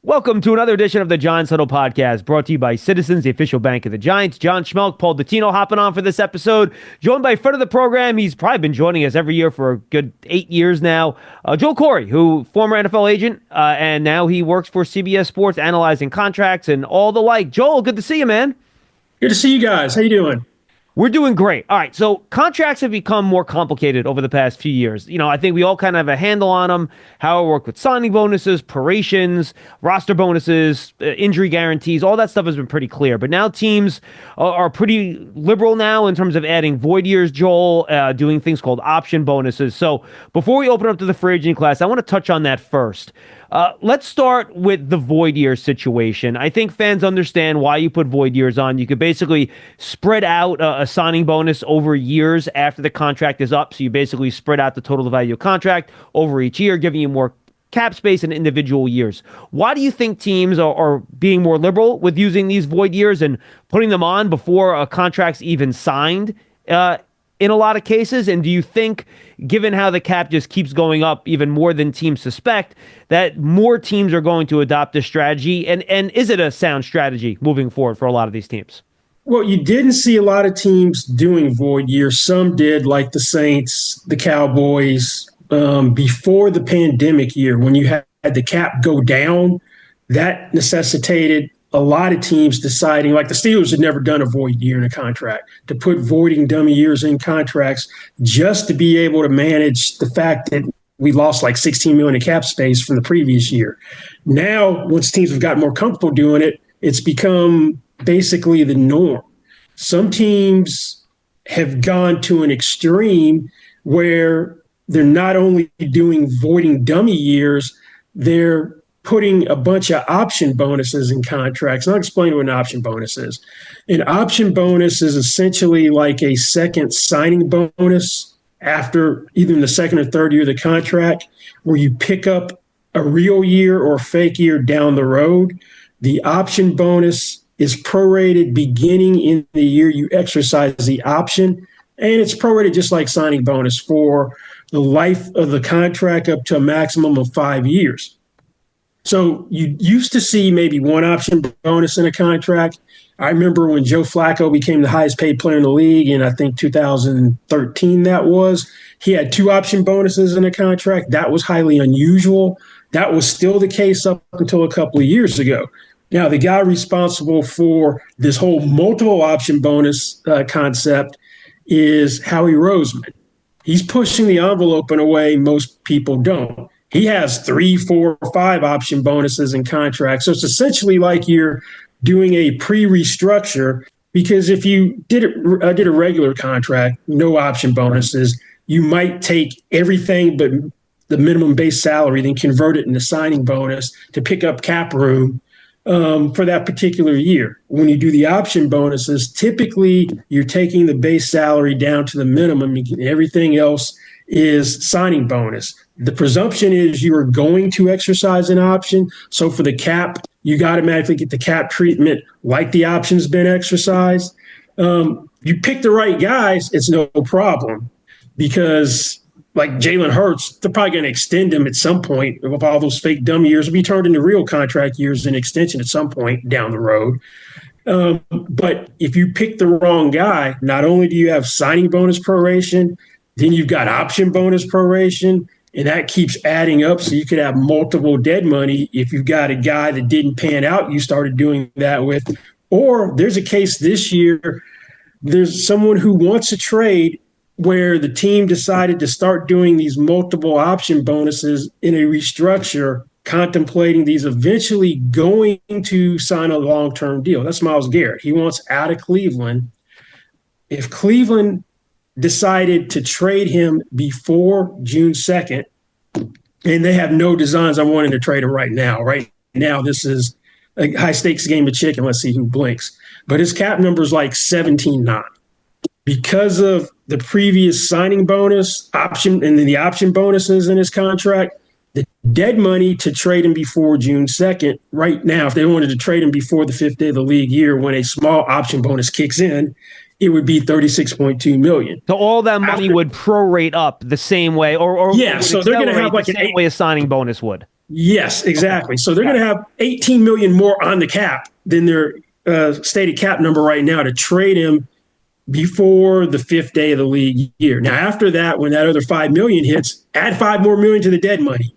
Welcome to another edition of the Giants Huddle podcast, brought to you by Citizens, the official bank of the Giants. John Schmeelk, Paul Dottino hopping on for this episode. Joined by friend of the program, he's probably been joining us every year for a good 8 years now, Joel Corry, who former NFL agent, and now he works for CBS Sports, analyzing contracts and all the like. Joel, good to see you, man. Good to see you guys. How you doing? We're doing great. All right, so contracts have become more complicated over the past few years. I think we all kind of have a handle on them, how it worked with signing bonuses, prorations, roster bonuses, injury guarantees. All that stuff has been pretty clear. But now teams are pretty liberal now in terms of adding void years, Joel, doing things called option bonuses. So before we open up to the free agent class, I want to touch on that first. Let's start with the void year situation. I think fans understand why you put void years on. You could basically spread out a signing bonus over years after the contract is up. So you basically spread out the total value of contract over each year, giving you more cap space in individual years. Why do you think teams are being more liberal with using these void years and putting them on before a contract's even signed in a lot of cases? And do you think, given how the cap just keeps going up even more than teams suspect, that more teams are going to adopt this strategy? And is it a sound strategy moving forward for a lot of these teams? Well, you didn't see a lot of teams doing void years. Some did, like the Saints, the Cowboys. Before the pandemic year, when you had the cap go down, that necessitated a lot of teams deciding, like the Steelers had never done a void year in a contract, to put voiding dummy years in contracts just to be able to manage the fact that we lost like $16 million in cap space from the previous year. Now, once teams have gotten more comfortable doing it, it's become basically the norm. Some teams have gone to an extreme where they're not only doing voiding dummy years, they're putting a bunch of option bonuses in contracts. And I'll explain what an option bonus is. An option bonus is essentially like a second signing bonus after either in the second or third year of the contract, where you pick up a real year or a fake year down the road. The option bonus is prorated beginning in the year you exercise the option, and it's prorated just like signing bonus for the life of the contract up to a maximum of 5 years. So you used to see maybe one option bonus in a contract. I remember when Joe Flacco became the highest paid player in the league in, I think, 2013 that was. He had two option bonuses in a contract. That was highly unusual. That was still the case up until a couple of years ago. Now, the guy responsible for this whole multiple option bonus concept is Howie Roseman. He's pushing the envelope in a way most people don't. He has 3, 4, 5 option bonuses in contracts. So it's essentially like you're doing a pre-restructure, because if you did a regular contract, no option bonuses, you might take everything but the minimum base salary, then convert it into signing bonus to pick up cap room for that particular year. When you do the option bonuses, typically you're taking the base salary down to the minimum, and everything else is signing bonus. The presumption is you are going to exercise an option. So for the cap, you automatically get the cap treatment like the option's been exercised. You pick the right guys, it's no problem, because like Jalen Hurts, they're probably going to extend him at some point. With all those fake dummy years will be turned into real contract years and extension at some point down the road. But if you pick the wrong guy, not only do you have signing bonus proration, then you've got option bonus proration, and that keeps adding up. So you could have multiple dead money if you've got a guy that didn't pan out, you started doing that with. Or there's a case this year, there's someone who wants a trade where the team decided to start doing these multiple option bonuses in a restructure, contemplating these eventually going to sign a long-term deal. That's Myles Garrett. He wants out of Cleveland. If Cleveland decided to trade him before June 2nd, and they have no designs on wanting to trade him right now. Right now, this is a high-stakes game of chicken. Let's see who blinks. But his cap number is like 17.9. Because of the previous signing bonus option and then the option bonuses in his contract, the dead money to trade him before June 2nd, right now, if they wanted to trade him before the 5th day of the league year when a small option bonus kicks in, it would be $36.2 million. So all that money would prorate up the same way, or yeah. So they're going to have like the same way a signing bonus would. Yes, exactly. So they're Got going to it. have 18 million more on the cap than their stated cap number right now to trade him before the fifth day of the league year. Now, after that, when that other 5 million hits, add 5 more million to the dead money.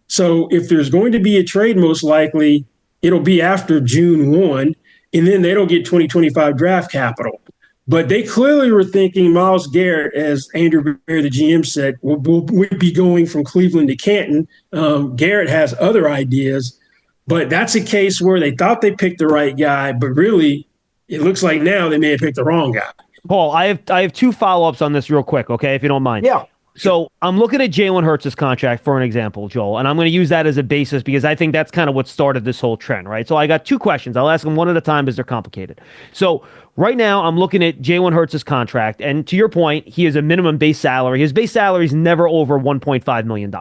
So if there's going to be a trade, most likely it'll be after June 1, and then they don't get 2025 draft capital. But they clearly were thinking Myles Garrett, as Andrew Bear, the GM, said, would be going from Cleveland to Canton. Garrett has other ideas, but that's a case where they thought they picked the right guy, but really it looks like now they may have picked the wrong guy. Paul, I have two follow-ups on this real quick, okay, if you don't mind. Yeah. So I'm looking at Jalen Hurts' contract for an example, Joel, and I'm going to use that as a basis because I think that's kind of what started this whole trend, right? So I got two questions. I'll ask them one at a time because they're complicated. So right now I'm looking at Jalen Hurts' contract, and to your point, he has a minimum base salary. His base salary is never over $1.5 million.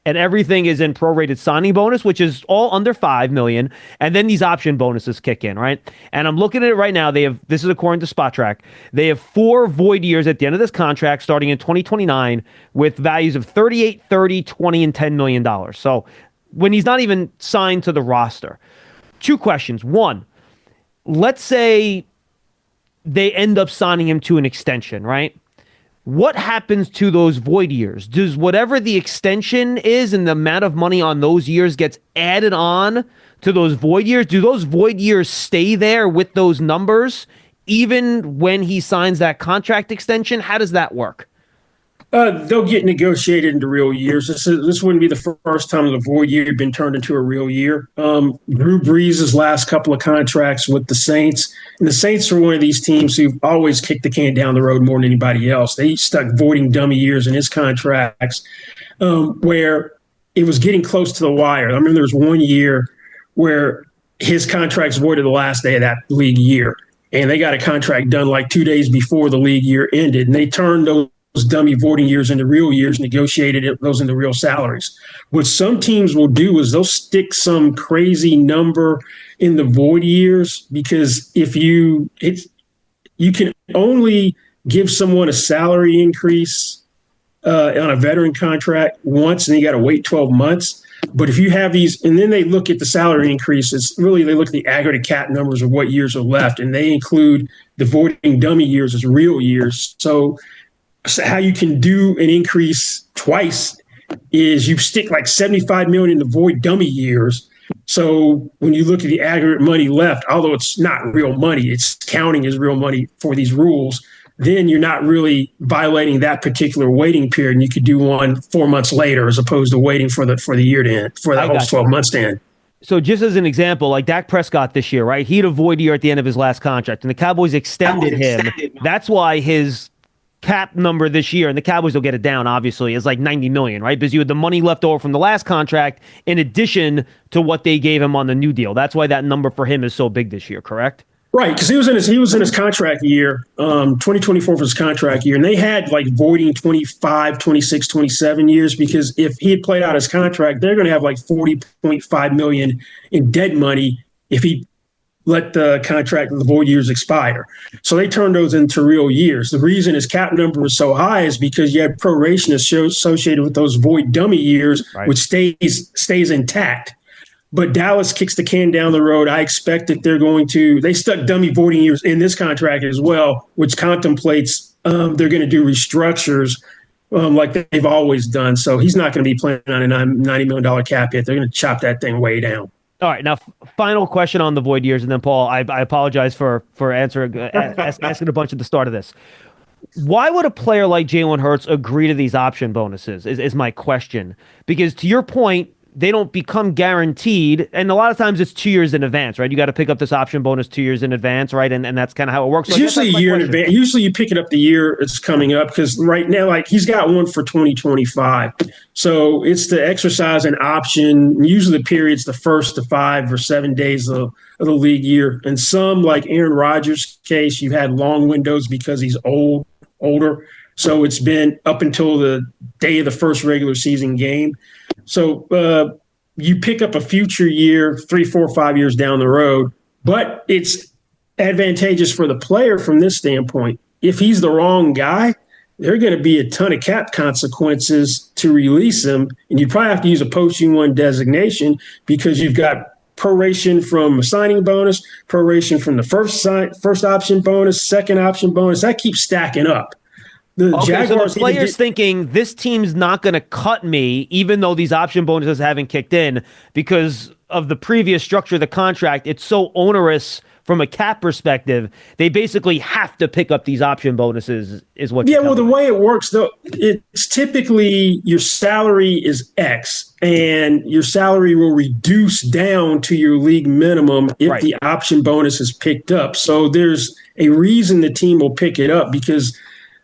And everything is in prorated signing bonus, which is all under 5 million, and then these option bonuses kick in, right? And I'm looking at it right now. This is according to Spot Track. They have 4 void years at the end of this contract starting in 2029 with values of 38, 30, 20 and 10 million dollars. So when he's not even signed to the roster. Two questions. One, let's say they end up signing him to an extension, right? What happens to those void years? Does whatever the extension is and the amount of money on those years gets added on to those void years? Do those void years stay there with those numbers even when he signs that contract extension? How does that work? They'll get negotiated into real years. This wouldn't be the first time the void year had been turned into a real year. Drew Brees' last couple of contracts with the Saints, and the Saints are one of these teams who've always kicked the can down the road more than anybody else. They stuck voiding dummy years in his contracts where it was getting close to the wire. I remember there was one year where his contract's voided the last day of that league year, and they got a contract done like 2 days before the league year ended, and they turned those dummy voting years into real years, negotiated those into real salaries. What some teams will do is they'll stick some crazy number in the void years because you can only give someone a salary increase on a veteran contract once, and you got to wait 12 months. But if you have these, and then they look at the salary increases, really they look at the aggregate cap numbers of what years are left, and they include the voting dummy years as real years. So how you can do an increase twice is you stick like 75 million in the void dummy years. So when you look at the aggregate money left, although it's not real money, it's counting as real money for these rules, then you're not really violating that particular waiting period. And you could do one 4 months later as opposed to waiting for the year to end, for the whole 12 months to end. So just as an example, like Dak Prescott this year, right? He had a void year at the end of his last contract, and the Cowboys extended him. That's why his cap number this year, and the Cowboys will get it down, obviously, is like 90 million, right? Because you had the money left over from the last contract in addition to what they gave him on the new deal. That's why that number for him is so big this year, correct? Right, because he was in his contract year, 2024 for his contract year, and they had like voiding 25, 26, 27 years because if he had played out his contract, they're going to have like 40.5 million in dead money if he let the contract and the void years expire. So they turned those into real years. The reason his cap number was so high is because you had proration associated with those void dummy years, right, which stays intact. But Dallas kicks the can down the road. I expect that they stuck dummy voiding years in this contract as well, which contemplates they're going to do restructures like they've always done. So he's not going to be playing on a $90 million cap hit. They're going to chop that thing way down. All right, now final question on the void years, and then Paul, I apologize for answering asking a bunch at the start of this. Why would a player like Jalen Hurts agree to these option bonuses? Is my question, because to your point, they don't become guaranteed, and a lot of times it's 2 years in advance, right? You got to pick up this option bonus 2 years in advance, right? And that's kind of how it works. It's usually a year in advance. Usually you pick it up the year it's coming up because right now, like he's got one for 2025. So it's to exercise an option. Usually the period's the first to 5 or 7 days of the league year. And some, like Aaron Rodgers' case, you had long windows because he's older. So it's been up until the day of the first regular season game. So you pick up a future year, 3, 4, 5 years down the road, but it's advantageous for the player from this standpoint. If he's the wrong guy, there are going to be a ton of cap consequences to release him. And you probably have to use a post-1 designation because you've got proration from a signing bonus, proration from the first option bonus, second option bonus. That keeps stacking up. The Jaguars, so the player's thinking this team's not going to cut me, even though these option bonuses haven't kicked in, because of the previous structure of the contract. It's so onerous from a cap perspective. They basically have to pick up these option bonuses, is what. Yeah, well, the way it works, though, it's typically your salary is X, and your salary will reduce down to your league minimum if the option bonus is picked up. So there's a reason the team will pick it up, because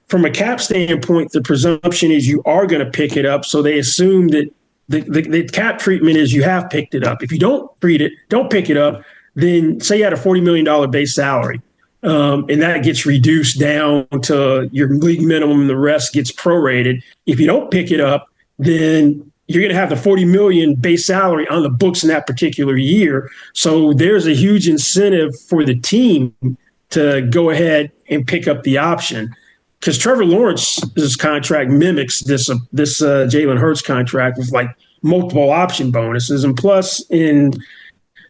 from a cap standpoint, the presumption is you are going to pick it up. So they assume that the cap treatment is you have picked it up. If you don't pick it up, then say you had a $40 million base salary, and that gets reduced down to your league minimum and the rest gets prorated. If you don't pick it up, then you're going to have the $40 million base salary on the books in that particular year. So there's a huge incentive for the team to go ahead and pick up the option. Because Trevor Lawrence's contract mimics this Jalen Hurts contract with like multiple option bonuses. And plus, in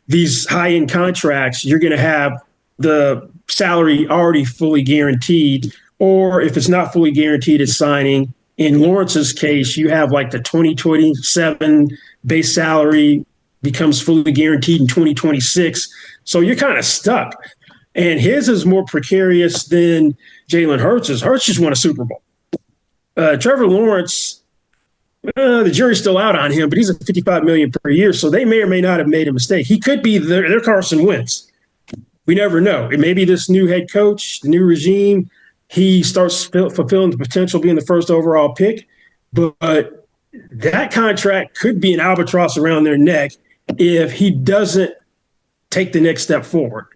these high-end contracts, you're going to have the salary already fully guaranteed. Or if it's not fully guaranteed at signing, in Lawrence's case, you have like the 2027 base salary becomes fully guaranteed in 2026. So you're kind of stuck. And his is more precarious than Jalen Hurts'. Hurts just won a Super Bowl. Trevor Lawrence, the jury's still out on him, but he's at $55 million per year, so they may or may not have made a mistake. He could be their Carson Wentz. We never know. It may be this new head coach, the new regime. He starts fulfilling the potential of being the first overall pick, but that contract could be an albatross around their neck if he doesn't take the next step forward.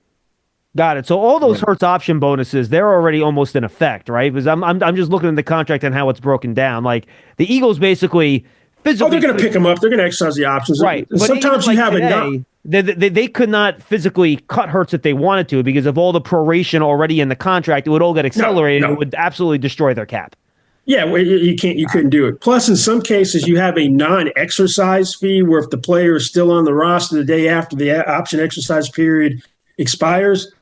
Got it. So all those Hurts option bonuses, they're already almost in effect, right? Because I'm just looking at the contract and how it's broken down. Like the Eagles basically physically. Oh, they're going to pick them up. They're going to exercise the options. Right. And sometimes you have enough. They could not physically cut Hurts if they wanted to, because of all the proration already in the contract, it would all get accelerated. And it would absolutely destroy their cap. Yeah, you couldn't do it. Plus, in some cases, you have a non-exercise fee where if the player is still on the roster the day after the option exercise period expires,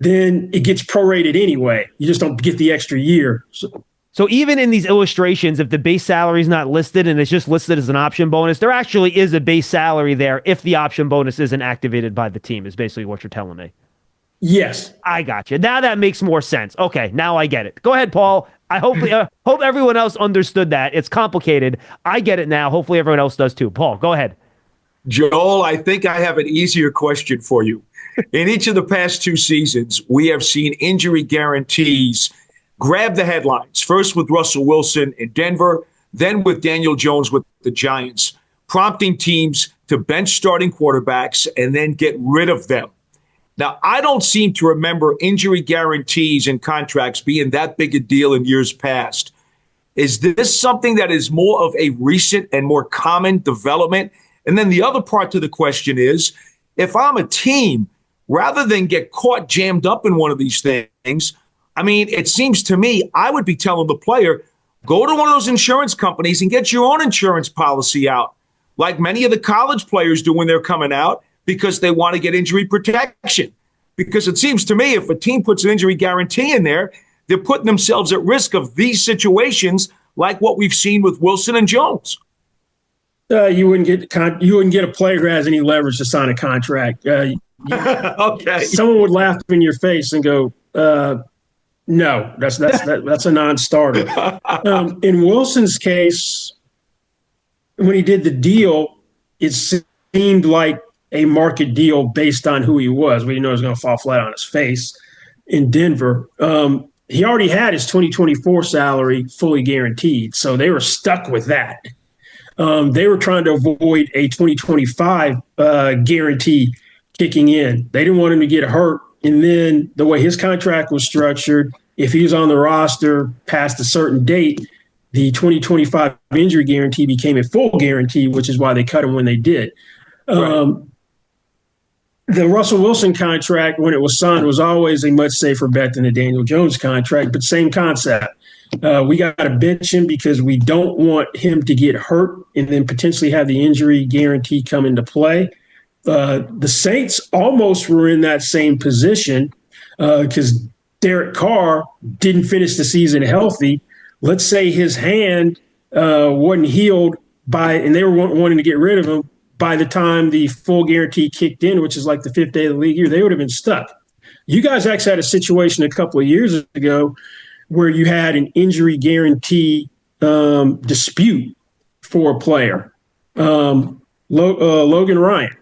then it gets prorated anyway. You just don't get the extra year. So even in these illustrations, if the base salary is not listed and it's just listed as an option bonus, there actually is a base salary there if the option bonus isn't activated by the team, is basically what you're telling me. Yes. I got you. Now that makes more sense. Okay, now I get it. Go ahead, Paul. I hope everyone else understood that. It's complicated. I get it now. Hopefully everyone else does too. Paul, go ahead. Joel, I think I have an easier question for you. In each of the past 2 seasons, we have seen injury guarantees grab the headlines, first with Russell Wilson in Denver, then with Daniel Jones with the Giants, prompting teams to bench starting quarterbacks and then get rid of them. Now, I don't seem to remember injury guarantees and contracts being that big a deal in years past. Is this something that is more of a recent and more common development? And then the other part to the question is, if I'm a team, rather than get caught jammed up in one of these things, I mean, it seems to me I would be telling the player, go to one of those insurance companies and get your own insurance policy out, like many of the college players do when they're coming out because they want to get injury protection. Because it seems to me if a team puts an injury guarantee in there, they're putting themselves at risk of these situations like what we've seen with Wilson and Jones. You wouldn't get a player who has any leverage to sign a contract. Okay. Someone would laugh in your face and go, no, that's a non-starter. In Wilson's case, when he did the deal, it seemed like a market deal based on who he was. We didn't know he was going to fall flat on his face in Denver. He already had his 2024 salary fully guaranteed, so they were stuck with that. They were trying to avoid a 2025 guarantee kicking in. They didn't want him to get hurt. And then the way his contract was structured, if he was on the roster past a certain date, the 2025 injury guarantee became a full guarantee, which is why they cut him when they did. Right. the Russell Wilson contract, when it was signed, was always a much safer bet than the Daniel Jones contract, but same concept. We got to bench him because we don't want him to get hurt and then potentially have the injury guarantee come into play. The Saints almost were in that same position because Derek Carr didn't finish the season healthy. Let's say his hand wasn't healed and they were wanting to get rid of him by the time the full guarantee kicked in, which is like the 5th day of the league year, they would have been stuck. You guys actually had a situation a couple of years ago where you had an injury guarantee dispute for a player. Logan Ryan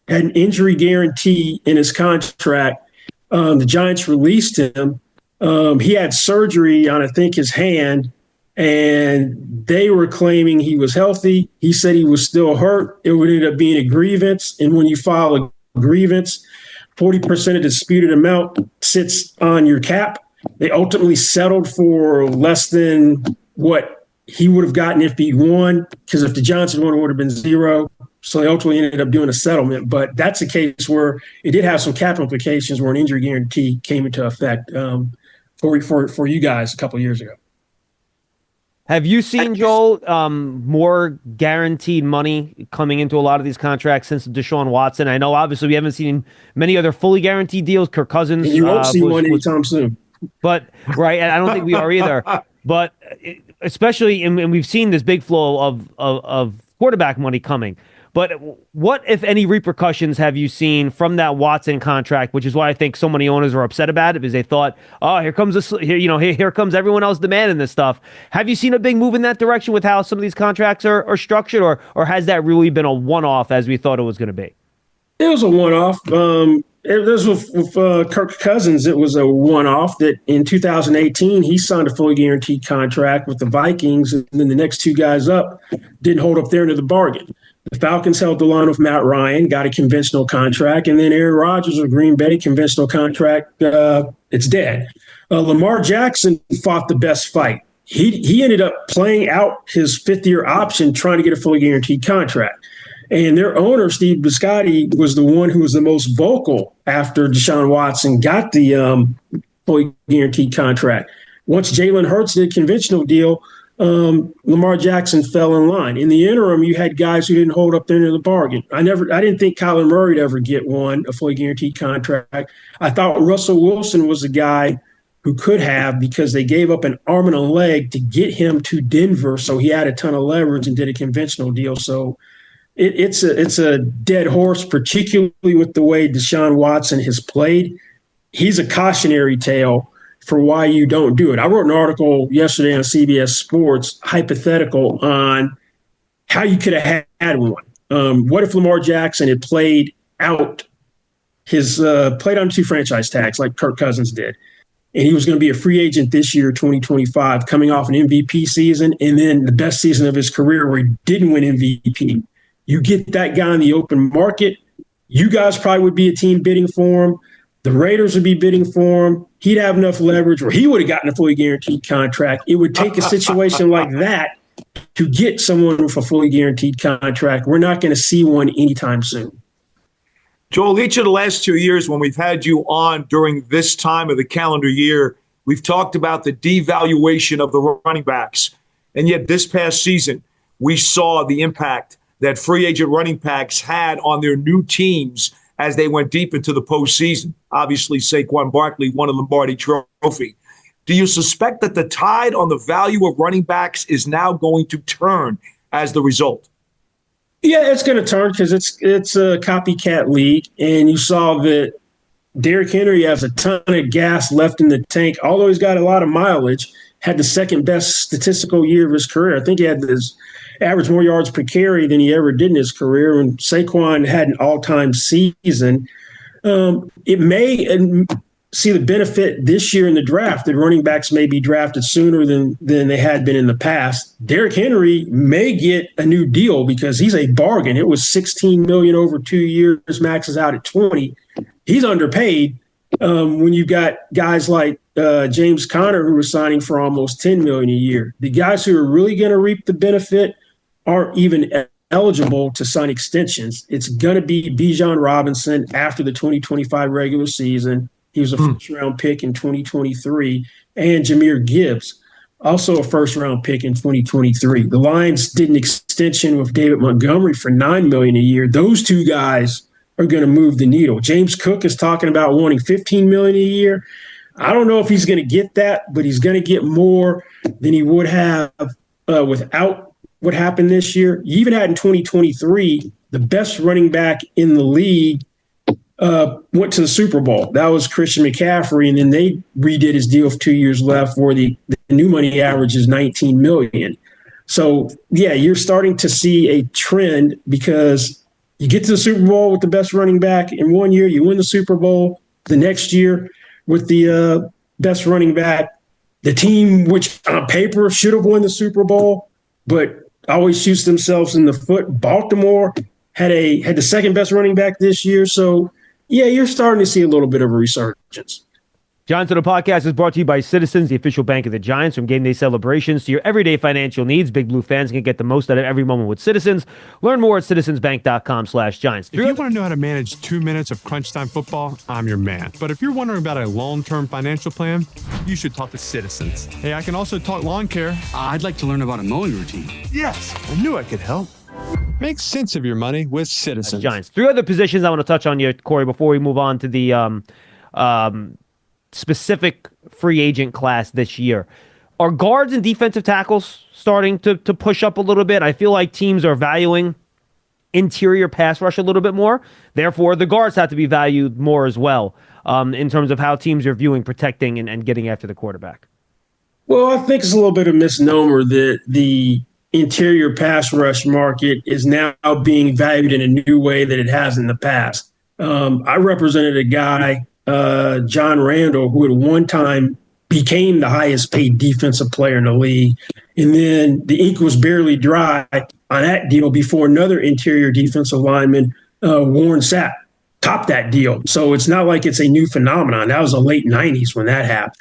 had an injury guarantee in his contract. The Giants released him. He had surgery on, I think, his hand, and they were claiming he was healthy. He said he was still hurt. It would end up being a grievance, and when you file a grievance, 40% of the disputed amount sits on your cap. They ultimately settled for less than what he would have gotten if he won, because if the Giants won, it would have been zero. So they ultimately ended up doing a settlement. But that's a case where it did have some cap implications where an injury guarantee came into effect for you guys a couple of years ago. Have you seen, Joel, more guaranteed money coming into a lot of these contracts since Deshaun Watson? I know, obviously, we haven't seen many other fully guaranteed deals. Kirk Cousins. And you won't see one anytime soon. But, right, and I don't think we are either. But especially, and we've seen this big flow of quarterback money coming. But what, if any, repercussions have you seen from that Watson contract? Which is why I think so many owners are upset about it, because they thought, "Oh, here comes here comes everyone else demanding this stuff." Have you seen a big move in that direction with how some of these contracts are structured, or has that really been a one-off as we thought it was going to be? It was a one-off. It was with Kirk Cousins. It was a one-off that in 2018 he signed a fully guaranteed contract with the Vikings, and then the next two guys up didn't hold up their end of the bargain. The Falcons held the line with Matt Ryan, got a conventional contract, and then Aaron Rodgers of Green Bay, conventional contract, it's dead. Lamar Jackson fought the best fight. He ended up playing out his fifth-year option trying to get a fully guaranteed contract. And their owner, Steve Biscotti, was the one who was the most vocal after Deshaun Watson got the fully guaranteed contract. Once Jalen Hurts did a conventional deal, Lamar Jackson fell in line. In the interim, you had guys who didn't hold up their end of the bargain. I didn't think Kyler Murray would ever get a fully guaranteed contract. I thought Russell Wilson was a guy who could have, because they gave up an arm and a leg to get him to Denver, so he had a ton of leverage and did a conventional deal. So it's a dead horse, particularly with the way Deshaun Watson has played. He's a cautionary tale for why you don't do it. I wrote an article yesterday on CBS Sports, hypothetical, on how you could have had one. What if Lamar Jackson had played on two franchise tags like Kirk Cousins did, and he was going to be a free agent this year, 2025, coming off an MVP season, and then the best season of his career where he didn't win MVP. You get that guy in the open market, you guys probably would be a team bidding for him. The Raiders would be bidding for him. He'd have enough leverage where he would have gotten a fully guaranteed contract. It would take a situation like that to get someone with a fully guaranteed contract. We're not going to see one anytime soon. Joel, each of the last 2 years when we've had you on during this time of the calendar year, we've talked about the devaluation of the running backs. And yet this past season, we saw the impact that free agent running backs had on their new teams as they went deep into the postseason. Obviously, Saquon Barkley won a Lombardi Trophy. Do you suspect that the tide on the value of running backs is now going to turn as the result? Yeah, it's going to turn because it's a copycat league, and you saw that Derrick Henry has a ton of gas left in the tank, although he's got a lot of mileage, had the second best statistical year of his career. I think he had his average more yards per carry than he ever did in his career, and Saquon had an all-time season. It may see the benefit this year in the draft that running backs may be drafted sooner than they had been in the past. Derrick Henry may get a new deal because he's a bargain. It was $16 million over 2 years, maxes out at 20. He's underpaid when you've got guys like James Conner who are signing for almost $10 million a year. The guys who are really going to reap the benefit aren't even eligible to sign extensions. It's going to be Bijan Robinson after the 2025 regular season. He was a first-round pick in 2023. And Jahmyr Gibbs, also a first-round pick in 2023. The Lions did an extension with David Montgomery for $9 million a year. Those two guys are going to move the needle. James Cook is talking about wanting $15 million a year. I don't know if he's going to get that, but he's going to get more than he would have without what happened this year. You even had in 2023, the best running back in the league went to the Super Bowl. That was Christian McCaffrey, and then they redid his deal with 2 years left where the new money average is $19 million. So, yeah, you're starting to see a trend because you get to the Super Bowl with the best running back in 1 year, you win the Super Bowl the next year with the best running back. The team, which on paper should have won the Super Bowl, but always shoots themselves in the foot. Baltimore had the second best running back this year. So, yeah, you're starting to see a little bit of a resurgence. Giants Huddle podcast is brought to you by Citizens, the official bank of the Giants. From game day celebrations to your everyday financial needs, Big Blue fans can get the most out of every moment with Citizens. Learn more at citizensbank.com/Giants. If you want to know how to manage 2 minutes of crunch time football, I'm your man. But if you're wondering about a long-term financial plan, you should talk to Citizens. Hey, I can also talk lawn care. I'd like to learn about a mowing routine. Yes, I knew I could help. Make sense of your money with Citizens. Giants. 3 other positions I want to touch on here, Corey, before we move on to the specific free agent class this year. Are guards and defensive tackles starting to push up a little bit? I feel like teams are valuing interior pass rush a little bit more. Therefore, the guards have to be valued more as well in terms of how teams are viewing protecting and getting after the quarterback. Well, I think it's a little bit of misnomer that the interior pass rush market is now being valued in a new way that it has in the past. I represented a guy, John Randall, who at one time became the highest paid defensive player in the league. And then the ink was barely dry on that deal before another interior defensive lineman, Warren Sapp, topped that deal. So it's not like it's a new phenomenon. That was the late 90s when that happened.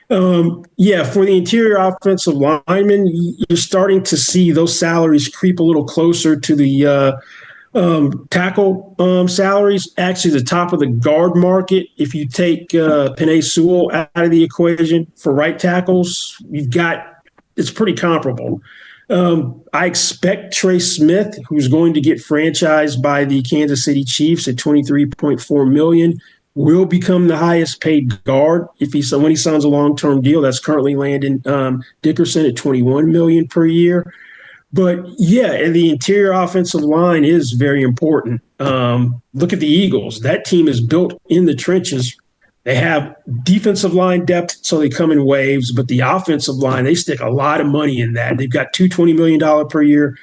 For the interior offensive linemen, you're starting to see those salaries creep a little closer to the tackle salaries. Actually, the top of the guard market, if you take Penei Sewell out of the equation for right tackles, it's pretty comparable. I expect Trey Smith, who's going to get franchised by the Kansas City Chiefs at $23.4 million, will become the highest paid guard when he signs a long-term deal. That's currently Landon Dickerson at $21 million per year. But yeah, the interior offensive line is very important. Look at the Eagles. That team is built in the trenches. They have defensive line depth, so they come in waves, but the offensive line, they stick a lot of money in that. They've got two $20 million per year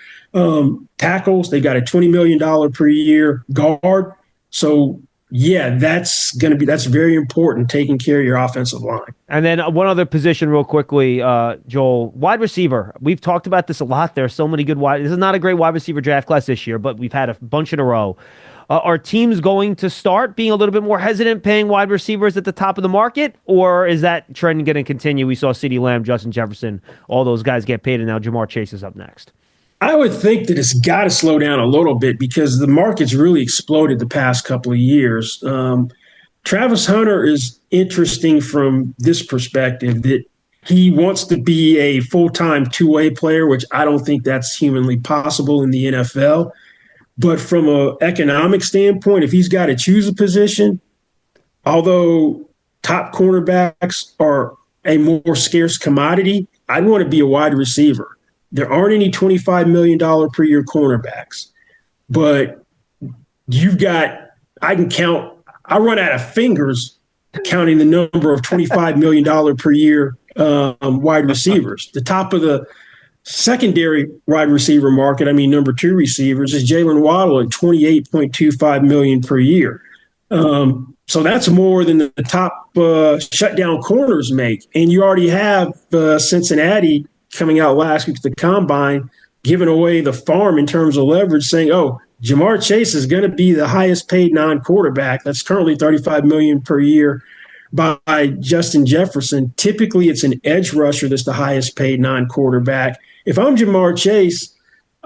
tackles. They've got a $20 million per year guard. So yeah, that's very important, taking care of your offensive line. And then one other position real quickly, Joel, wide receiver. We've talked about this a lot. There are so many good this is not a great wide receiver draft class this year, but we've had a bunch in a row. Are teams going to start being a little bit more hesitant paying wide receivers at the top of the market, or is that trend going to continue? We saw CeeDee Lamb, Justin Jefferson, all those guys get paid, and now Jamar Chase is up next. I would think that it's got to slow down a little bit because the market's really exploded the past couple of years. Travis Hunter is interesting from this perspective that he wants to be a full-time two-way player, which I don't think that's humanly possible in the NFL. But from an economic standpoint, if he's got to choose a position, although top cornerbacks are a more scarce commodity, I'd want to be a wide receiver. There aren't any $25 million per year cornerbacks, but I run out of fingers counting the number of $25 million per year wide receivers. The top of the secondary wide receiver market, number two receivers, is Jalen Waddle at $28.25 million per year. So that's more than the top shutdown corners make. And you already have Cincinnati coming out last week at the Combine, giving away the farm in terms of leverage, saying, Jamar Chase is going to be the highest paid non-quarterback. That's currently $35 million per year by Justin Jefferson. Typically, it's an edge rusher that's the highest paid non-quarterback. If I'm Jamar Chase,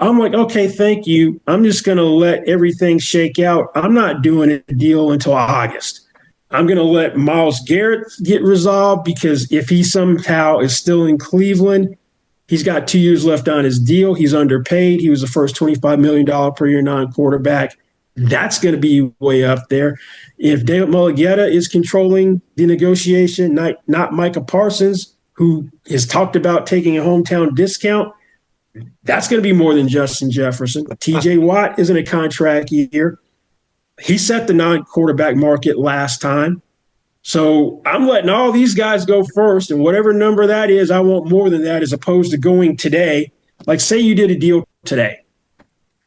I'm like, okay, thank you. I'm just going to let everything shake out. I'm not doing a deal until August. I'm going to let Myles Garrett get resolved because if he somehow is still in Cleveland, he's got 2 years left on his deal. He's underpaid. He was the first $25 million per year non-quarterback. That's going to be way up there. If David Mulugheta is controlling the negotiation, not Micah Parsons, who has talked about taking a hometown discount, that's going to be more than Justin Jefferson. TJ Watt isn't a contract year. He set the non-quarterback market last time. So I'm letting all these guys go first, and whatever number that is, I want more than that as opposed to going today. Like, say you did a deal today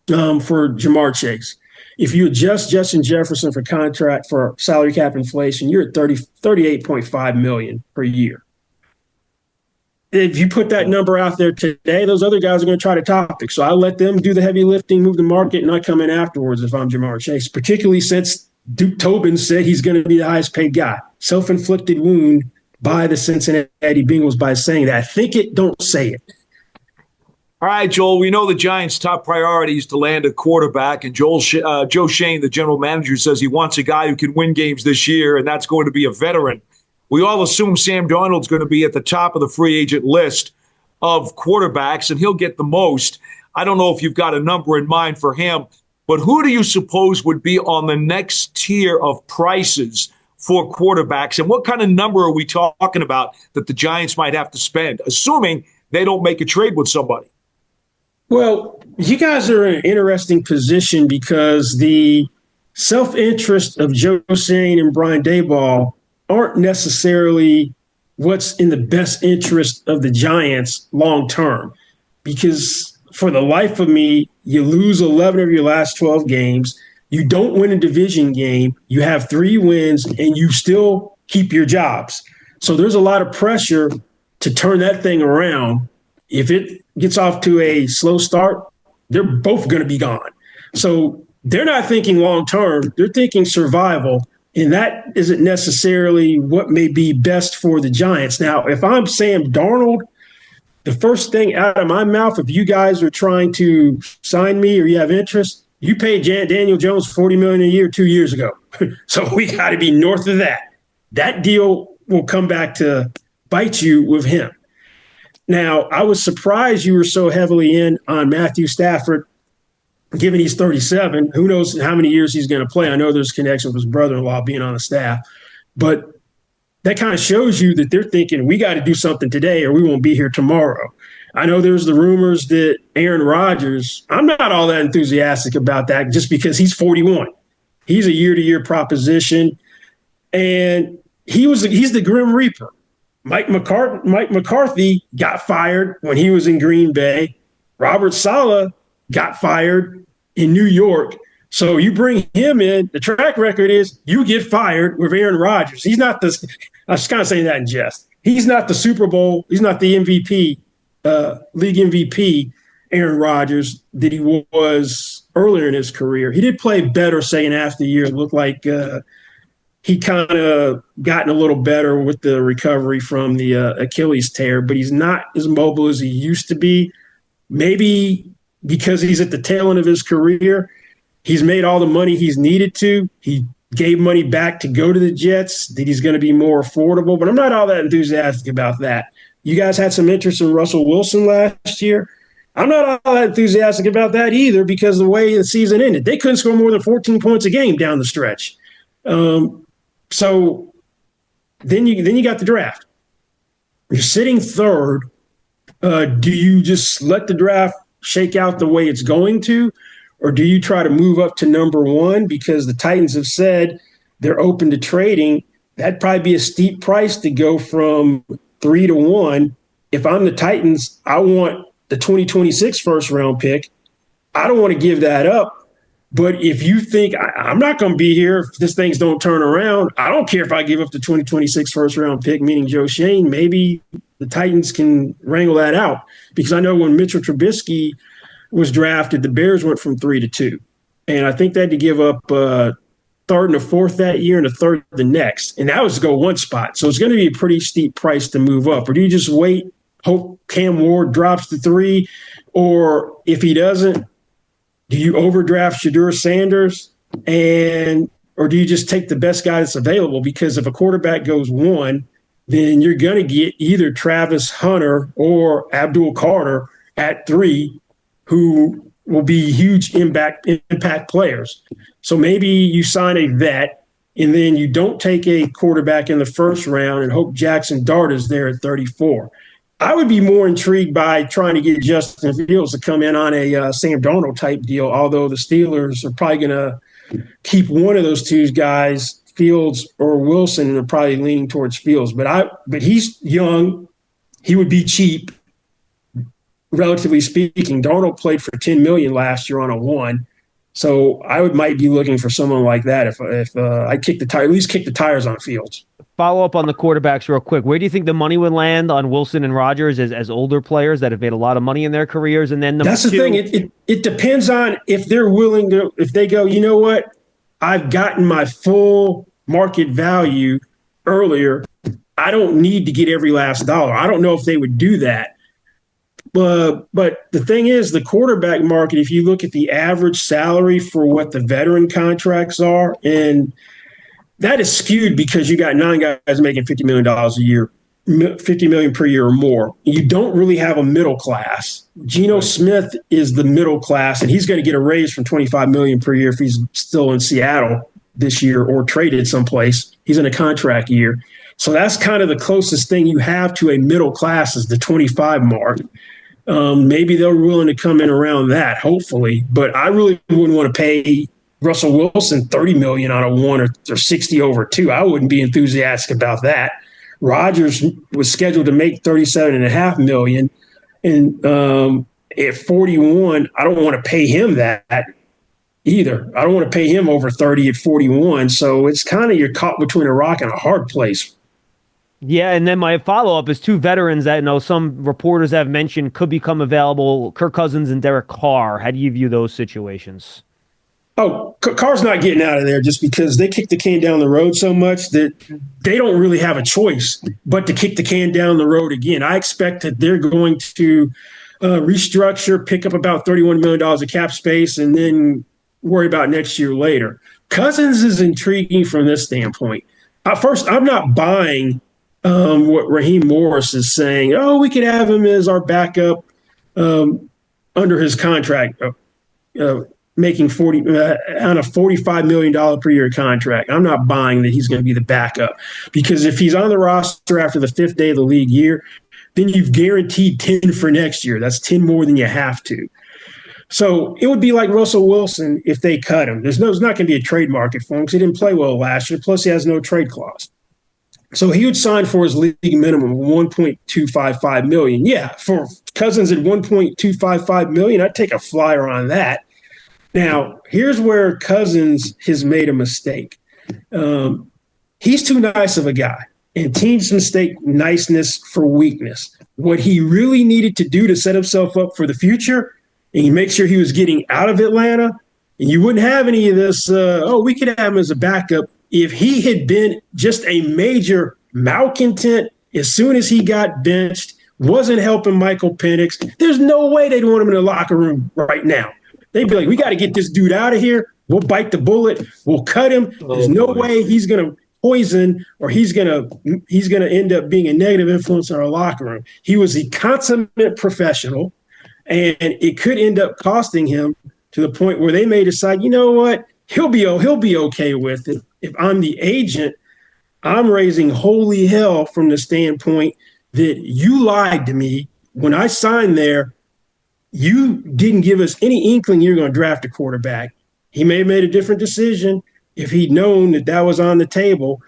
for Jamar Chase. If you adjust Justin Jefferson for contract for salary cap inflation, you're at $38.5 million per year. If you put that number out there today, those other guys are going to try to top it. So I let them do the heavy lifting, move the market, and I come in afterwards if I'm Jamar Chase, particularly since Duke Tobin said he's going to be the highest paid guy. Self-inflicted wound by the Cincinnati Bengals by saying that. I think it, don't say it. All right, Joel, we know the Giants' top priority is to land a quarterback, and Joe Schoen, the general manager, says he wants a guy who can win games this year, and that's going to be a veteran. We all assume Sam Darnold's going to be at the top of the free agent list of quarterbacks, and he'll get the most. I don't know if you've got a number in mind for him, but who do you suppose would be on the next tier of prices for quarterbacks, and what kind of number are we talking about that the Giants might have to spend, assuming they don't make a trade with somebody? Well, you guys are in an interesting position because the self-interest of Joe Schoen and Brian Daboll aren't necessarily what's in the best interest of the Giants long term. Because for the life of me, you lose 11 of your last 12 games. You don't win a division game. You have 3 wins, and you still keep your jobs. So there's a lot of pressure to turn that thing around. If it gets off to a slow start, they're both going to be gone. So they're not thinking long term. They're thinking survival. And that isn't necessarily what may be best for the Giants. Now, if I'm Sam Darnold, the first thing out of my mouth, if you guys are trying to sign me or you have interest, you paid Daniel Jones $40 million a year 2 years ago. So we got to be north of that. That deal will come back to bite you with him. Now, I was surprised you were so heavily in on Matthew Stafford, given he's 37. Who knows how many years he's going to play? I know there's a connection with his brother-in-law being on the staff. But that kind of shows you that they're thinking, we got to do something today or we won't be here tomorrow. I know there's the rumors that Aaron Rodgers, I'm not all that enthusiastic about that just because he's 41. He's a year-to-year proposition, and he's the Grim Reaper. Mike McCarthy got fired when he was in Green Bay. Robert Saleh got fired in New York. So you bring him in, the track record is you get fired with Aaron Rodgers. He's not this – I was kind of saying that in jest. He's not the Super Bowl – he's not the MVP, league MVP, Aaron Rodgers, that he was earlier in his career. He did play better second half of the year. It looked like he kind of gotten a little better with the recovery from the Achilles tear, but he's not as mobile as he used to be. Maybe because he's at the tail end of his career, he's made all the money he's needed to. He gave money back to go to the Jets, that he's going to be more affordable, but I'm not all that enthusiastic about that. You guys had some interest in Russell Wilson last year. I'm not all that enthusiastic about that either because of the way the season ended. They couldn't score more than 14 points a game down the stretch. So then you got the draft. You're sitting third. Do you just let the draft shake out the way it's going to, or do you try to move up to number 1 because the Titans have said they're open to trading? That'd probably be a steep price to go from 3 to 1. If I'm the Titans, I want the 2026 first-round pick. I don't want to give that up. But if you think I'm not going to be here if this things don't turn around, I don't care if I give up the 2026 first-round pick, meaning Joe Schoen. Maybe the Titans can wrangle that out. Because I know when Mitchell Trubisky was drafted, the Bears went from 3 to 2. And I think they had to give up a third and a fourth that year and a third the next. And that was to go one spot. So it's going to be a pretty steep price to move up. Or do you just wait hope Cam Ward drops the 3? Or if he doesn't, do you overdraft Shedeur Sanders or do you just take the best guy that's available? Because if a quarterback goes 1, then you're going to get either Travis Hunter or Abdul Carter at 3, who will be huge impact players. So maybe you sign a vet and then you don't take a quarterback in the first round and hope Jackson Dart is there at 34. I would be more intrigued by trying to get Justin Fields to come in on a Sam Darnold type deal, although the Steelers are probably going to keep one of those two guys, Fields or Wilson, and they're probably leaning towards Fields. But he's young. He would be cheap, relatively speaking. Darnold played for $10 million last year on a 1. So I might be looking for someone like that if I at least kick the tires on Fields. Follow up on the quarterbacks real quick. Where do you think the money would land on Wilson and Rodgers as older players that have made a lot of money in their careers? And then that's the thing. It depends on if they're willing to. If they go, you know what, I've gotten my full market value earlier. I don't need to get every last dollar. I don't know if they would do that. But the thing is, the quarterback market, if you look at the average salary for what the veteran contracts are, and that is skewed because you got 9 guys making $50 million a year, $50 million per year or more. You don't really have a middle class. Geno Smith is the middle class, and he's going to get a raise from $25 million per year if he's still in Seattle this year or traded someplace. He's in a contract year. So that's kind of the closest thing you have to a middle class is the 25 mark. Maybe they're willing to come in around that, hopefully. But I really wouldn't want to pay Russell Wilson $30 million on a 1 or 60 over 2. I wouldn't be enthusiastic about that. Rodgers was scheduled to make $37.5 million, and at 41, I don't want to pay him that either. I don't want to pay him over 30 at 41. So it's kind of you're caught between a rock and a hard place. Yeah, and then my follow-up is 2 veterans that some reporters have mentioned could become available, Kirk Cousins and Derek Carr. How do you view those situations? Oh, Carr's not getting out of there just because they kick the can down the road so much that they don't really have a choice but to kick the can down the road again. I expect that they're going to restructure, pick up about $31 million of cap space, and then worry about next year later. Cousins is intriguing from this standpoint. First, I'm not buying what Raheem Morris is saying. Oh, we could have him as our backup under his contract, making on a $45 million per year contract. I'm not buying that he's going to be the backup, because if he's on the roster after the 5th day of the league year, then you've guaranteed 10 for next year. That's 10 more than you have to. So it would be like Russell Wilson if they cut him. There's not going to be a trade market for him because he didn't play well last year. Plus, he has no trade clause. So he would sign for his league minimum of $1.255 million. Yeah, for Cousins at $1.255 million, I'd take a flyer on that. Now, here's where Cousins has made a mistake. He's too nice of a guy, and teams mistake niceness for weakness. What he really needed to do to set himself up for the future, and he make sure he was getting out of Atlanta, and you wouldn't have any of this, we could have him as a backup. If he had been just a major malcontent as soon as he got benched, wasn't helping Michael Penix, there's no way they'd want him in the locker room right now. They'd be like, we got to get this dude out of here. We'll bite the bullet. We'll cut him. There's no way he's going to poison or he's going to end up being a negative influence in our locker room. He was a consummate professional, and it could end up costing him to the point where they may decide, you know what, he'll be okay with it. If I'm the agent, I'm raising holy hell from the standpoint that you lied to me when I signed there. You didn't give us any inkling you're going to draft a quarterback. He may have made a different decision if he'd known that was on the table.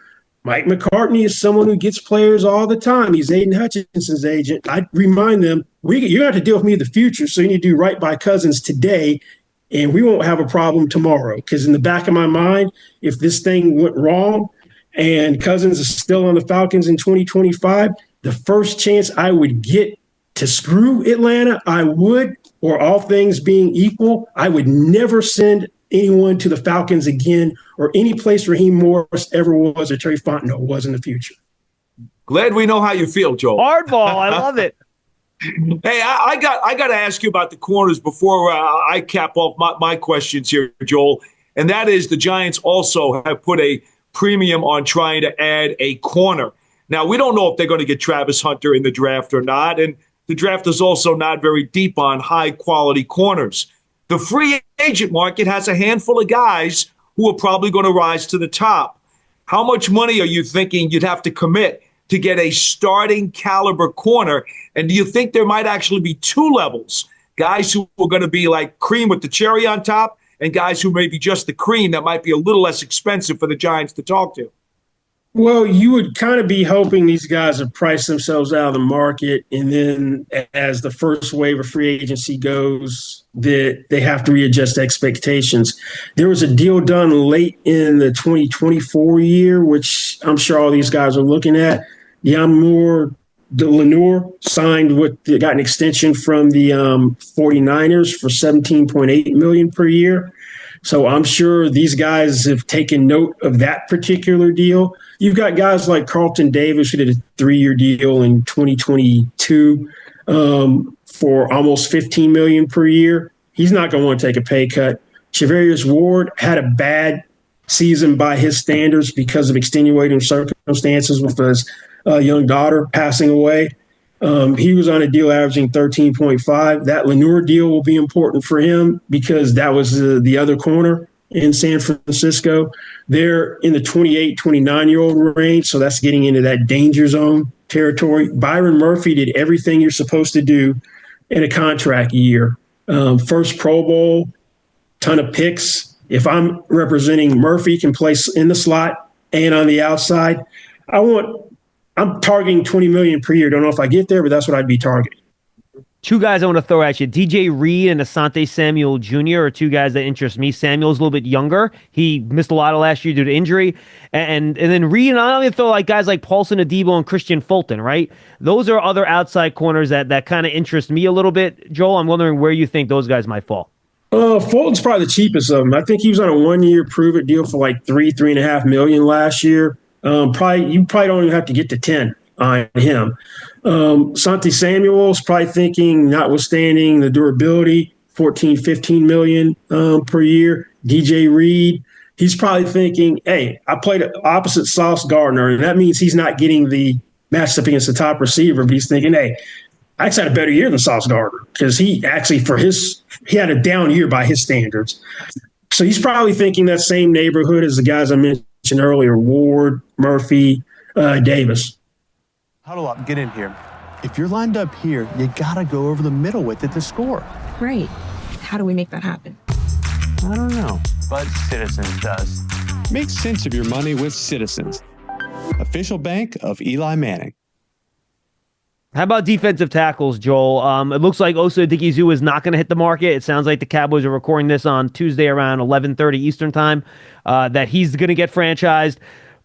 Mike McCartney is someone who gets players all the time. He's Aiden Hutchinson's agent. I remind them, you're going to have to deal with me in the future, so you need to do right by Cousins today, and we won't have a problem tomorrow. Because in the back of my mind, if this thing went wrong and Cousins is still on the Falcons in 2025, the first chance I would get to screw Atlanta, I would, or all things being equal, I would never send anyone to the Falcons again or any place Raheem Morris ever was or Terry Fontenot was in the future. Glad we know how you feel, Joel. Hardball. I love it. Hey, I got to ask you about the corners before I cap off my questions here, Joel. And that is the Giants also have put a premium on trying to add a corner. Now, we don't know if they're going to get Travis Hunter in the draft or not. And the draft is also not very deep on high quality corners. The free agent market has a handful of guys who are probably going to rise to the top. How much money are you thinking you'd have to commit to get a starting caliber corner? And do you think there might actually be two levels, guys who are going to be like cream with the cherry on top and guys who may be just the cream that might be a little less expensive for the Giants to talk to? Well, you would kind of be hoping these guys have priced themselves out of the market, and then as the first wave of free agency goes, that they have to readjust expectations. There was a deal done late in the 2024 year, which I'm sure all these guys are looking at. Yamur Lenoir got an extension from the 49ers for $17.8 million per year. So I'm sure these guys have taken note of that particular deal. You've got guys like Carlton Davis, who did a 3-year deal in 2022 for almost $15 million per year. He's not going to want to take a pay cut. Charvarius Ward had a bad season by his standards because of extenuating circumstances with his young daughter passing away. He was on a deal averaging 13.5. That Lenoir deal will be important for him because that was the other corner in San Francisco. They're in the 28, 29-year-old range, so that's getting into that danger zone territory. Byron Murphy did everything you're supposed to do in a contract year. First Pro Bowl, ton of picks. If I'm representing Murphy, can play in the slot and on the outside. I'm targeting $20 million per year. Don't know if I get there, but that's what I'd be targeting. Two guys I want to throw at you. DJ Reed and Asante Samuel Jr. are two guys that interest me. Samuel's a little bit younger. He missed a lot of last year due to injury. And then Reed, and I only throw like guys like Paulson Adebo and Christian Fulton, right? Those are other outside corners that kind of interest me a little bit. Joel, I'm wondering where you think those guys might fall. Fulton's probably the cheapest of them. I think he was on a 1-year prove-it deal for like $3.5 million last year. You probably don't even have to get to 10 on him. Santi Samuel's probably thinking, notwithstanding the durability, 14, 15 million per year. DJ Reed, he's probably thinking, hey, I played opposite Sauce Gardner, and that means he's not getting the matched up against the top receiver, but he's thinking, hey, I actually had a better year than Sauce Gardner because he actually, he had a down year by his standards. So he's probably thinking that same neighborhood as the guys I mentioned earlier, Ward, Murphy, Davis. Huddle up, get in here. If you're lined up here, you gotta go over the middle with it to score. Right. How do we make that happen? I don't know, but Citizens does. Make sense of your money with Citizens, official bank of Eli Manning. How about defensive tackles, Joel? It looks like Osa Odighizuwa is not going to hit the market. It sounds like the Cowboys are recording this on Tuesday around 11:30 Eastern time, that he's going to get franchised.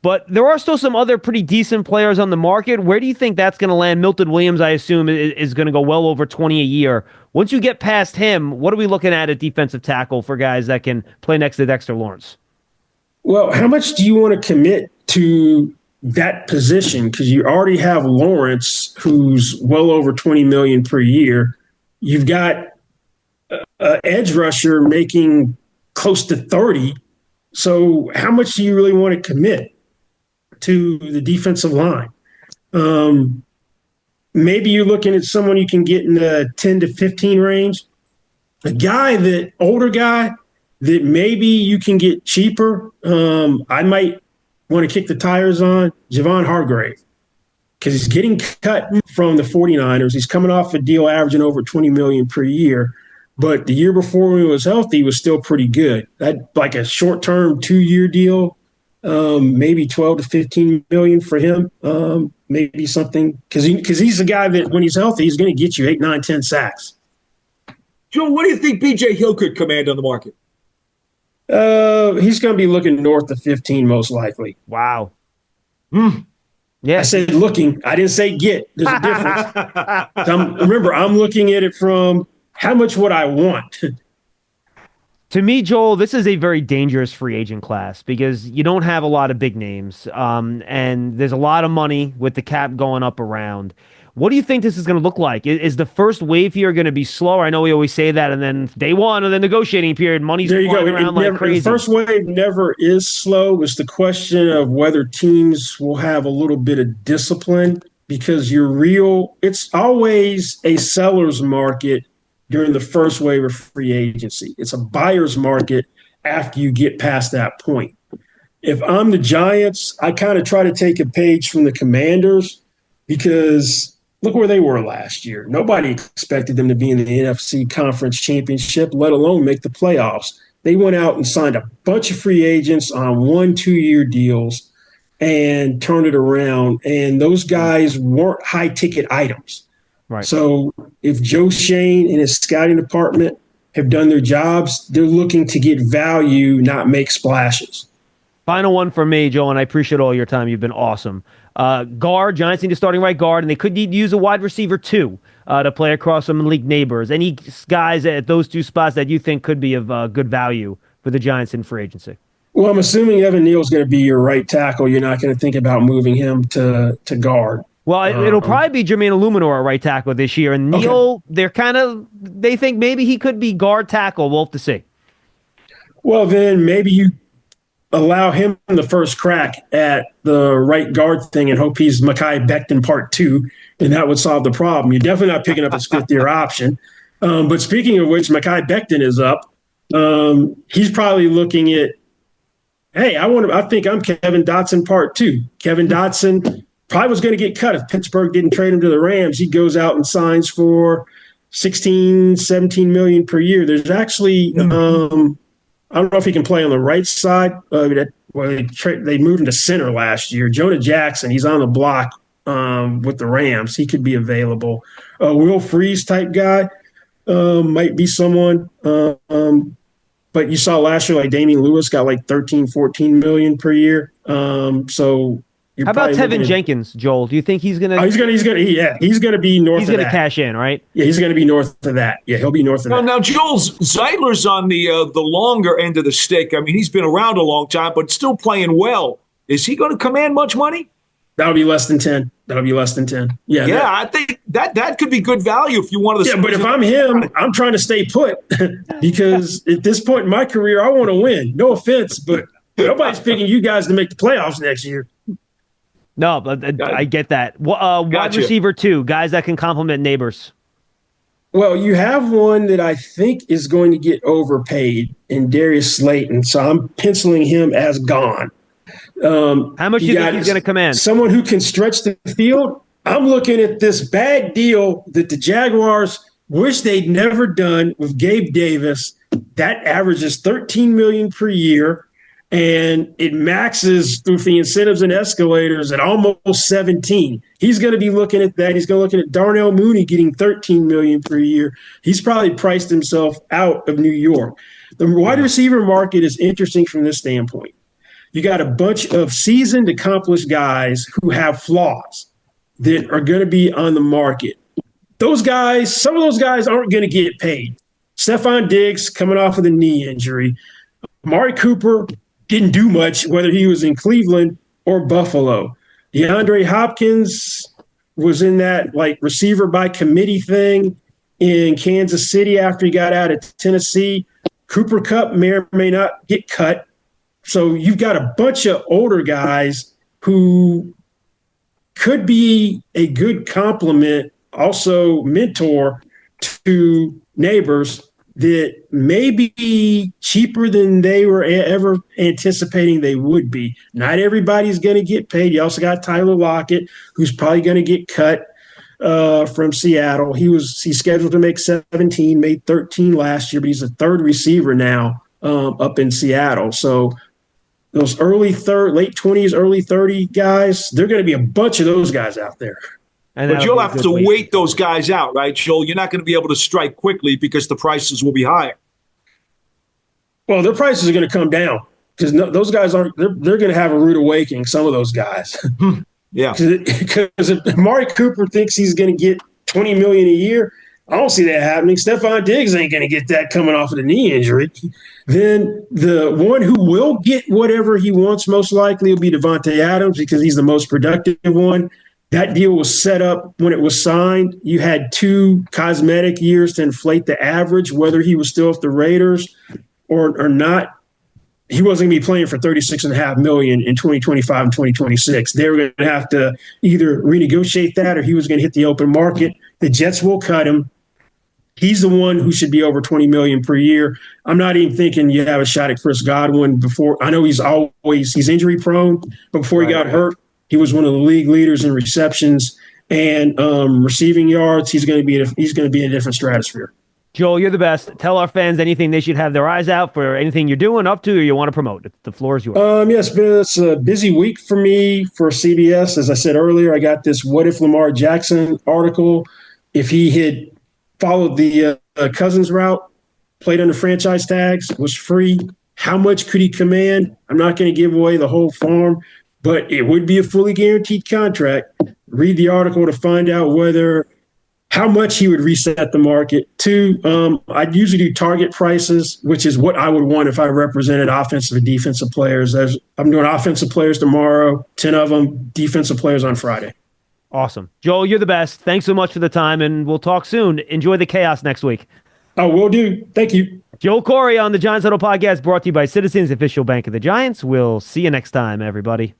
But there are still some other pretty decent players on the market. Where do you think that's going to land? Milton Williams, I assume, is going to go well over 20 a year. Once you get past him, what are we looking at defensive tackle for guys that can play next to Dexter Lawrence? Well, how much do you want to commit to that position? Because you already have Lawrence, who's well over 20 million per year. You've got an edge rusher making close to 30. So how much do you really want to commit to the defensive line? Maybe you're looking at someone you can get in the 10 to 15 range. Older guy that maybe you can get cheaper. I might want to kick the tires on Javon Hargrave because he's getting cut from the 49ers. He's coming off a deal averaging over 20 million per year. But the year before when he was healthy, he was still pretty good. That like a short-term 2-year deal, maybe 12 to 15 million for him. Maybe something because he's the guy that when he's healthy, he's going to get you 8, 9, 10 sacks. Joe, what do you think B.J. Hill could command on the market? He's going to be looking north of 15 most likely. Wow. Yeah. I said looking. I didn't say get. There's a difference. Remember, I'm looking at it from how much would I want? To me, Joel, this is a very dangerous free agent class because you don't have a lot of big names, and there's a lot of money with the cap going up around. What do you think this is going to look like? Is the first wave here going to be slower? I know we always say that, and then day one of the negotiating period, money's flying around like crazy. The first wave never is slow. It's the question of whether teams will have a little bit of discipline, because it's always a seller's market during the first wave of free agency. It's a buyer's market after you get past that point. If I'm the Giants, I kind of try to take a page from the Commanders, because look where they were last year. Nobody expected them to be in the NFC Conference Championship, let alone make the playoffs. They went out and signed a bunch of free agents on 1-2-year deals and turned it around. And those guys weren't high-ticket items. Right. So if Joe Shane and his scouting department have done their jobs, they're looking to get value, not make splashes. Final one for me, Joel, and I appreciate all your time. You've been awesome. Guard, Giants need a starting right guard, and they could use a wide receiver too to play across some league neighbors. Any guys at those two spots that you think could be of good value for the Giants in free agency? Well, I'm assuming Evan Neal's going to be your right tackle. You're not going to think about moving him to guard. Well, it'll probably be Jermaine Illuminor at right tackle this year, and Neal, they think maybe he could be guard tackle. We'll have to see. Well, then maybe you allow him the first crack at the right guard thing and hope he's Mekhi Becton Part 2, and that would solve the problem. You're definitely not picking up his fifth-year option. But speaking of which, Mekhi Becton is up. He's probably looking at, hey, I think I'm Kevin Dotson Part 2. Kevin Dotson probably was going to get cut if Pittsburgh didn't trade him to the Rams. He goes out and signs for $16-17 million per year. There's actually I don't know if he can play on the right side. They moved him to center last year. Jonah Jackson, he's on the block with the Rams. He could be available. Will Freeze type guy might be someone. But you saw last year, like Damian Lewis got like $13-14 million per year. So how about Tevin Jenkins, Joel? Do you think he's gonna? He's gonna be north. He's gonna cash in, right? Yeah, he's gonna be north of that. Yeah, he'll be north of that. Now, Joel Zeitler's on the longer end of the stick. I mean, he's been around a long time, but still playing well. Is he going to command much money? That'll be less than 10. Yeah, I think that could be good value if you wanted to. Yeah, but if I'm him, I'm trying to stay put because at this point in my career, I want to win. No offense, but nobody's picking you guys to make the playoffs next year. No, but I get that. Wide receiver 2, guys that can complement neighbors. Well, you have one that I think is going to get overpaid in Darius Slayton, so I'm penciling him as gone. How much do you think he's going to command? Someone who can stretch the field. I'm looking at this bad deal that the Jaguars wish they'd never done with Gabe Davis. That averages $13 million per year. And it maxes through the incentives and escalators at almost 17. He's going to be looking at that. He's going to look at Darnell Mooney getting $13 million per year. He's probably priced himself out of New York. The wide receiver market is interesting from this standpoint. You got a bunch of seasoned, accomplished guys who have flaws that are going to be on the market. Those guys, some of those guys aren't going to get paid. Stephon Diggs coming off of the knee injury. Amari Cooper didn't do much, whether he was in Cleveland or Buffalo. DeAndre Hopkins was in that like receiver by committee thing in Kansas City after he got out of Tennessee. Cooper Kupp may or may not get cut. So you've got a bunch of older guys who could be a good complement, also mentor to neighbors that may be cheaper than they were ever anticipating they would be. Not everybody's going to get paid. You also got Tyler Lockett, who's probably going to get cut from Seattle. He's scheduled to make 17, made 13 last year, but he's a third receiver now up in Seattle. So those late 20s, early 30 guys, there are going to be a bunch of those guys out there. But you'll have to wait those guys out, right, Joel? You're not going to be able to strike quickly because the prices will be higher. Well, their prices are going to come down because those guys aren't. They're going to have a rude awakening. Some of those guys, yeah. Because if Amari Cooper thinks he's going to get $20 million a year, I don't see that happening. Stephon Diggs ain't going to get that coming off of the knee injury. Then the one who will get whatever he wants most likely will be Devontae Adams because he's the most productive one. that deal was set up when it was signed. You had 2 cosmetic years to inflate the average, whether he was still with the Raiders or not. He wasn't going to be playing for $36.5 million in 2025 and 2026. They were going to have to either renegotiate that or he was going to hit the open market. The Jets will cut him. He's the one who should be over $20 million per year. I'm not even thinking you have a shot at Chris Godwin before. I know he's injury prone, but before he got hurt, he was one of the league leaders in receptions and receiving yards. He's going to be in a different stratosphere. Joel, you're the best. Tell our fans anything they should have their eyes out for, anything you're doing, up to, or you want to promote. The floor is yours. Yes, it's a busy week for me for CBS. As I said earlier, I got this What If Lamar Jackson article. If he had followed the Cousins route, played under franchise tags, was free, how much could he command? I'm not going to give away the whole farm, but it would be a fully guaranteed contract. Read the article to find out how much he would reset the market. 2, I'd usually do target prices, which is what I would want if I represented offensive and defensive players. I'm doing offensive players tomorrow, 10 of them, defensive players on Friday. Awesome. Joel, you're the best. Thanks so much for the time, and we'll talk soon. Enjoy the chaos next week. Oh, will do. Thank you. Joel Corry on the Giants Huddle podcast, brought to you by Citizens, official bank of the Giants. We'll see you next time, everybody.